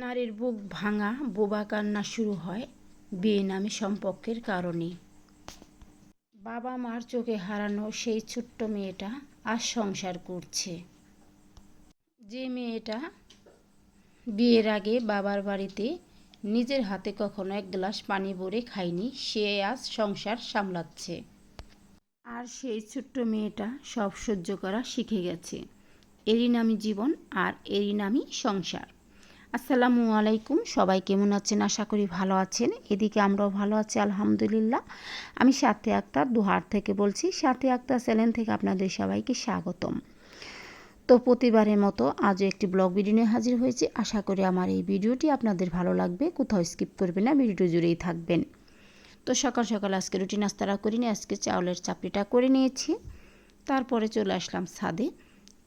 নারীর বুক ভাঙা বোবা কান্না শুরু হয় বেনামি সম্পর্কের কারণে। বাবা মার চোখে হারানো সেই ছোট্ট মেয়েটা আজ সংসার করছে। যে মেয়েটা বিয়ের আগে বাবার বাড়িতে নিজের হাতে কখনো এক গ্লাস পানি ভরে খায়নি, সে আজ সংসার সামলাচ্ছে। আর সেই ছোট্ট মেয়েটা সব সহ্য করা শিখে গেছে। এরই নামই জীবন, আর এরই নামই সংসার। আসসালামু আলাইকুম, সবাই কেমন আছেন? আশা করি ভালো আছেন। এদিকে আমরাও ভালো আছি আলহামদুলিল্লাহ। আমি সাথী আক্তার দুহার থেকে বলছি। সাথী আক্তার চ্যানেল থেকে আপনাদের সবাইকে স্বাগতম। তো প্রতিবারের মতো আজও একটি ব্লগ ভিডিও নিয়ে হাজির হয়েছি। আশা করি আমার এই ভিডিওটি আপনাদের ভালো লাগবে, কোথাও স্কিপ করবেন না, ভিডিওটি জুড়েই থাকবেন। তো সকাল সকাল আজকে রুটি নাস্তাটা করিনি, আজকে চাউলের চাপড়িটা করে নিয়েছি। তারপরে চলে আসলাম ছাদে।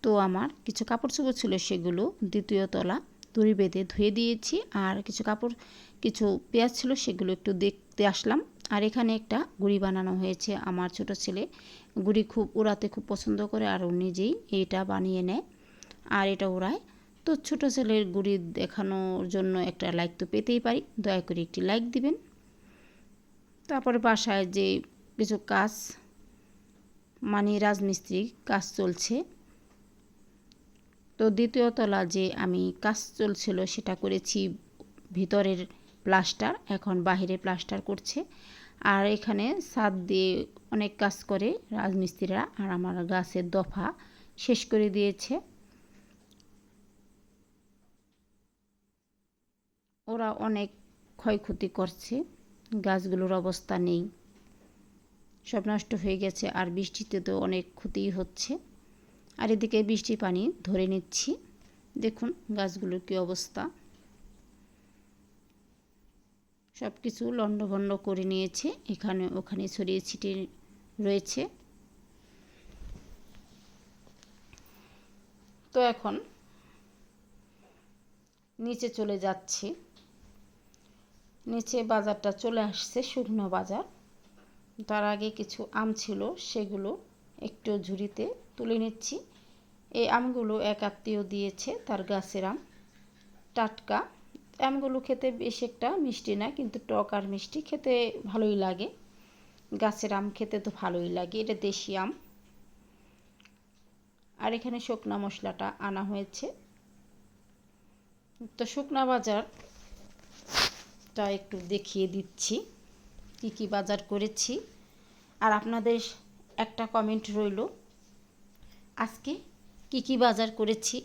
তো আমার কিছু কাপড় চোপড় ছিল, সেগুলো দ্বিতীয় তলা দড়ি বেঁধে ধুয়ে দিয়েছি। আর কিছু পেঁয়াজ ছিল, সেগুলো একটু দেখতে আসলাম। আর এখানে একটা গুঁড়ি বানানো হয়েছে। আমার ছোট ছেলে গুঁড়ি উড়াতে খুব পছন্দ করে, আর ও নিজেই এটা বানিয়ে নেয় আর এটা ওড়ায়। তো ছোট ছেলের গুঁড়ি দেখানোর জন্য একটা লাইক তো পেতেই পারি, দয়া করে একটি লাইক দিবেন। তারপরে বাসায় যে কিছু কাজ, মানে রাজমিস্ত্রি কাজ চলছে। তো দ্বিতীয় তলা যে আমি কাজ চলছিল সেটা করেছি ভিতরের প্লাস্টার, এখন বাহিরে প্লাস্টার করছে। আর এখানে ছাদ দিয়ে অনেক কাজ করে রাজমিস্ত্রিরা, আর আমার গাছের দফা শেষ করে দিয়েছে। ওরা অনেক ক্ষয়ক্ষতি করছে, গাছগুলোর অবস্থা নেই, সব নষ্ট হয়ে গেছে। আর বৃষ্টিতে তো অনেক ক্ষতিই হচ্ছে। আর এদিকে বৃষ্টির পানি ধরে নিচ্ছি। দেখুন গাছগুলোর কী অবস্থা, সব কিছু লণ্ডভণ্ড করে নিয়েছে, এখানে ওখানে ছড়িয়ে ছিটিয়ে রয়েছে। তো এখন নিচে চলে যাচ্ছি। নিচে বাজারটা চলে আসছে, শুকনো বাজার। তার আগে কিছু আম ছিল, সেগুলো একটু ঝুড়িতে তুলে নিচ্ছি। এই আমগুলো এক আত্মীয় দিয়েছে, তার গাছের আম, টাটকা। আমগুলো খেতে বেশ একটা মিষ্টি না, কিন্তু টক আর মিষ্টি খেতে ভালোই লাগে। গাছের আম খেতে তো ভালোই লাগে, এটা দেশি আম। আর এখানে শুকনা মশলাটা আনা হয়েছে। তো শুকনা বাজারটা একটু দেখিয়ে দিচ্ছি কি কি বাজার করেছি। আর আপনাদের একটা কমেন্ট রইল, আজকে কি কি বাজার করেছি।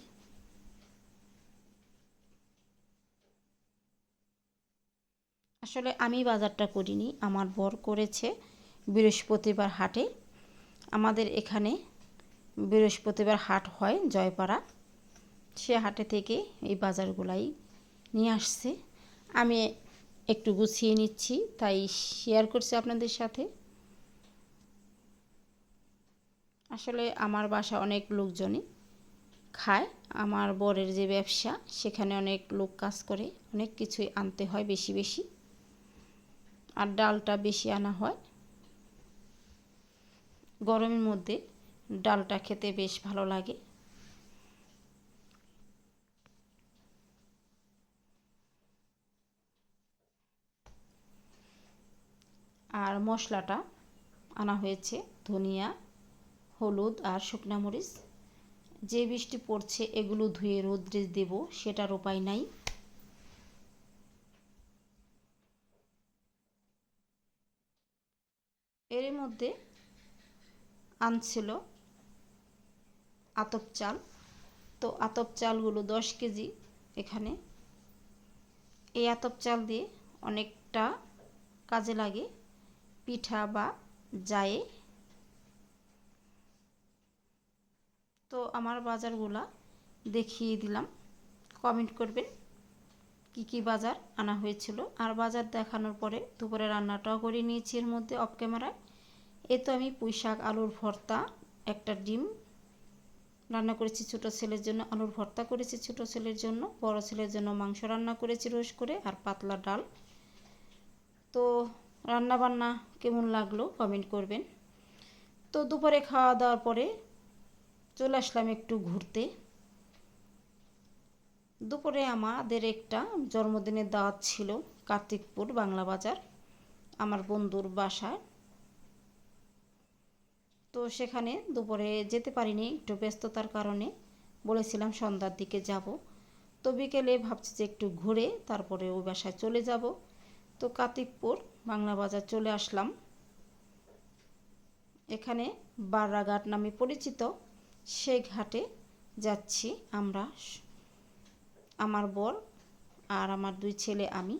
আসলে আমি বাজারটা করিনি, আমার বর করেছে বৃহস্পতিবার হাটে। আমাদের এখানে বৃহস্পতিবার হাট হয় জয়পাড়া, সে হাটে থেকে এই বাজারগুলাই নিয়ে আসছে। আমি একটু গুছিয়ে নিচ্ছি, তাই শেয়ার করছি আপনাদের সাথে। আসলে আমার বাসা অনেক লোকজনই খায়। আমার বরের যে ব্যবসা, সেখানে অনেক লোক কাজ করে, অনেক কিছুই আনতে হয় বেশি বেশি। আর ডালটা বেশি আনা হয়, গরমের মধ্যে ডালটা খেতে বেশ ভালো লাগে। আর মশলাটা আনা হয়েছে ধনিয়া, হলুদ আর শুকনা মরিচ। যে বৃষ্টি পড়ছে, এগুলো ধুয়ে রোদ্রে দেব, সেটার উপায় নাই। এর মধ্যে আনছিল আতপ চাল। তো আতপ চালগুলো 10 কেজি এখানে। এই আতপ চাল দিয়ে অনেকটা কাজে লাগে পিঠা বা জায়ে। তো আমার বাজারগুলা দেখিয়ে দিলাম, কমেন্ট করবেন কি কি বাজার আনা হয়েছিল। আর বাজার দেখানোর পরে দুপুরে রান্নাটাও করে নিয়েছি এর মধ্যে অফ ক্যামেরায়। এ তো আমি পুঁই শাক, আলুর ভর্তা, একটা ডিম রান্না করেছি ছোটো ছেলের জন্য, আলুর ভর্তা করেছি ছোটো ছেলের জন্য, বড় ছেলের জন্য মাংস রান্না করেছি রোস্ট করে, আর পাতলা ডাল। তো রান্না বান্না কেমন লাগলো কমেন্ট করবেন। তো দুপুরে খাওয়া দাওয়ার পরে চলে আসলাম একটু ঘুরতে। দুপুরে আমাদের একটা জন্মদিনের দাওয়াত ছিল কার্তিকপুর বাংলা বাজার, আমার বন্ধুর বাসায়। তো সেখানে দুপুরে যেতে পারিনি, একটু ব্যস্ততার কারণে। বলেছিলাম সন্ধ্যার দিকে যাব। তো বিকেলে ভাবছি যে একটু ঘুরে তারপরে ওই বাসায় চলে যাব। তো কার্তিকপুর বাংলা বাজার চলে আসলাম। এখানে বাররাঘাট নামে পরিচিত, সেই ঘাটে যাচ্ছি আমরা, আমার বর আর আমার 2 ছেলে, আমি।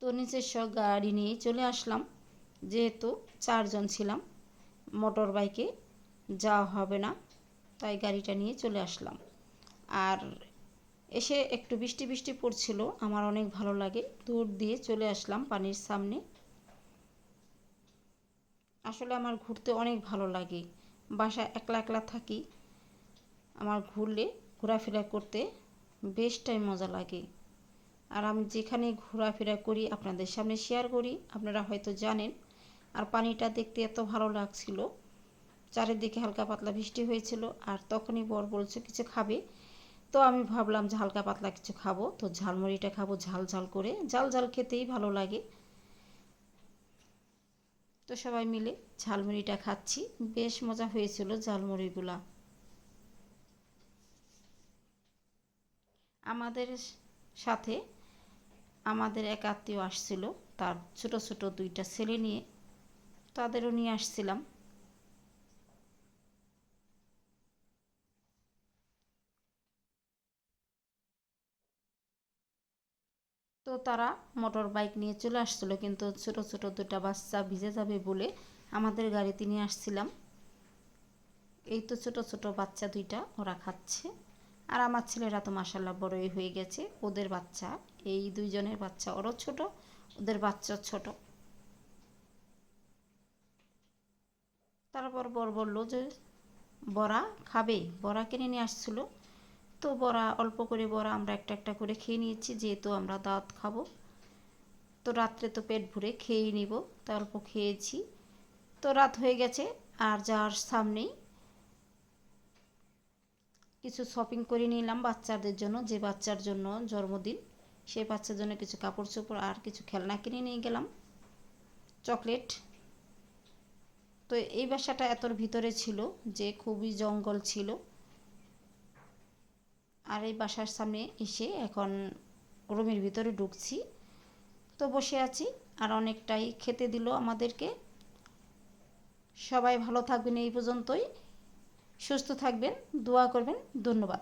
তো নিজস্ব গাড়ি নিয়ে চলে আসলাম, যেহেতু 4 জন ছিলাম, মোটর বাইকে যাওয়া হবে না, তাই গাড়িটা নিয়ে চলে আসলাম। আর এসে একটু বৃষ্টি বৃষ্টি পড়ছিল, আমার অনেক ভালো লাগে, দূর দিয়ে চলে আসলাম পানির সামনে। আসলে আমার ঘুরতে অনেক ভালো লাগে, বাসায় একলা একলা থাকি, আমার ঘোরাফেরা করতে বেশটাই মজা লাগে। আর আমি যেখানে ঘোরাফেরা করি আপনাদের সামনে শেয়ার করি, আপনারা হয়তো জানেন। আর পানিটা দেখতে এত ভালো লাগছিল, চারিদিকে হালকা পাতলা বৃষ্টি হয়েছিল। আর তখনই বর বলছে কিছু খাবে, তো আমি ভাবলাম যে হালকা পাতলা কিছু খাবো, তো ঝালমুড়িটা খাবো ঝাল ঝাল করে, ঝাল ঝাল খেতেই ভালো লাগে। তো সবাই মিলে ঝালমুড়িটা খাচ্ছি, বেশ মজা হয়েছিল ঝালমুড়িগুলা। আমাদের সাথে আমাদের এক আত্মীয় আসছিল, তার ছোট ছোট 2টা ছেলে নিয়ে, তাদেরও নিয়ে আসছিলাম। তো তারা মোটর বাইক নিয়ে চলে আসছিলো, কিন্তু ছোট ছোট 2টা বাচ্চা ভিজে যাবে বলে আমাদের গাড়িতে নিয়ে আসছিলাম। এই তো ছোট ছোট বাচ্চা 2টা ওরা খাচ্ছে। আর আমার ছেলেরা তো মাশাল্লাহ বড়ই হয়ে গেছে, ওদের বাচ্চা, এই 2 জনের বাচ্চা ওরও ছোট, ওদের বাচ্চা ছোট। তারপর বর বলল যে বড়া খাবে, বড়া কিনে নিয়ে আসছিলো। তো বড়া অল্প করে বড়া আমরা একটা একটা করে খেয়ে নিয়েছি, যেহেতু আমরা দাওয়াত খাবো। তো রাত্রে তো পেট ভরে খেয়েই নিব, তাই অল্প খেয়েছি। তো রাত হয়ে গেছে, আর যাওয়ার সামনেই কিছু শপিং করে নিলাম বাচ্চাদের জন্য, যে বাচ্চার জন্য জন্মদিন, সেই বাচ্চার জন্য কিছু কাপড় চোপড় আর কিছু খেলনা কিনে নিয়ে গেলাম, চকলেট। তো এই বাসাটা এতর ভিতরে ছিল যে খুবই জঙ্গল ছিল। আর এই বাসার সামনে এসে এখন রুমের ভিতরে ঢুকছি। তো বসে আছি, আর অনেকটাই খেতে দিল আমাদেরকে। সবাই ভালো থাকবেন, এই পর্যন্তই। সুস্থ থাকবেন, দোয়া করবেন। ধন্যবাদ।